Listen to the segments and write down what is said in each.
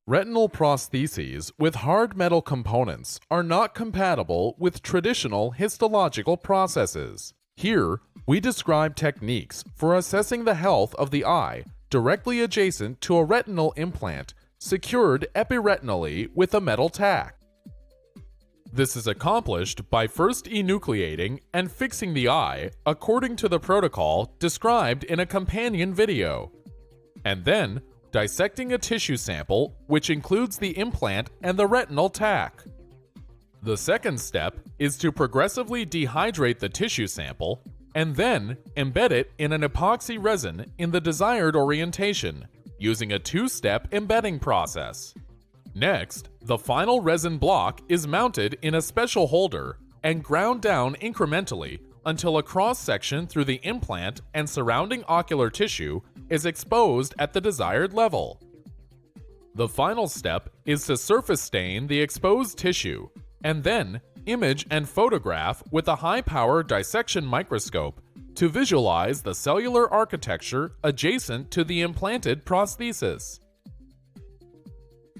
Retinal prostheses with hard metal components are not compatible with traditional histological processes. Here, we describe techniques for assessing the health of the eye directly adjacent to a retinal implant secured epiretinally with a metal tack. This is accomplished by first enucleating and fixing the eye according to the protocol described in a companion video, and then dissecting a tissue sample which includes the implant and the retinal tack. The second step is to progressively dehydrate the tissue sample and then embed it in an epoxy resin in the desired orientation using a two-step embedding process. Next, the final resin block is mounted in a special holder and ground down incrementally until a cross-section through the implant and surrounding ocular tissue is exposed at the desired level. The final step is to surface stain the exposed tissue and then image and photograph with a high-power dissection microscope to visualize the cellular architecture adjacent to the implanted prosthesis.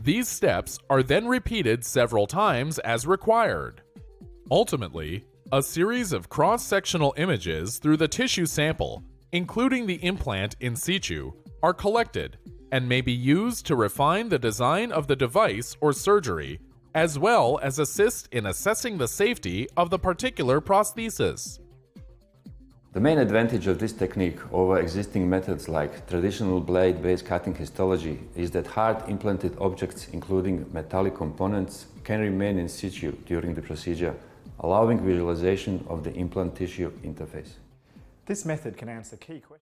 These steps are then repeated several times as required. Ultimately, a series of cross-sectional images through the tissue sample, including the implant in situ, are collected and may be used to refine the design of the device or surgery, as well as assist in assessing the safety of the particular prosthesis. The main advantage of this technique over existing methods like traditional blade-based cutting histology is that hard implanted objects, including metallic components, can remain in situ during the procedure, allowing visualization of the implant tissue interface. This method can answer key questions.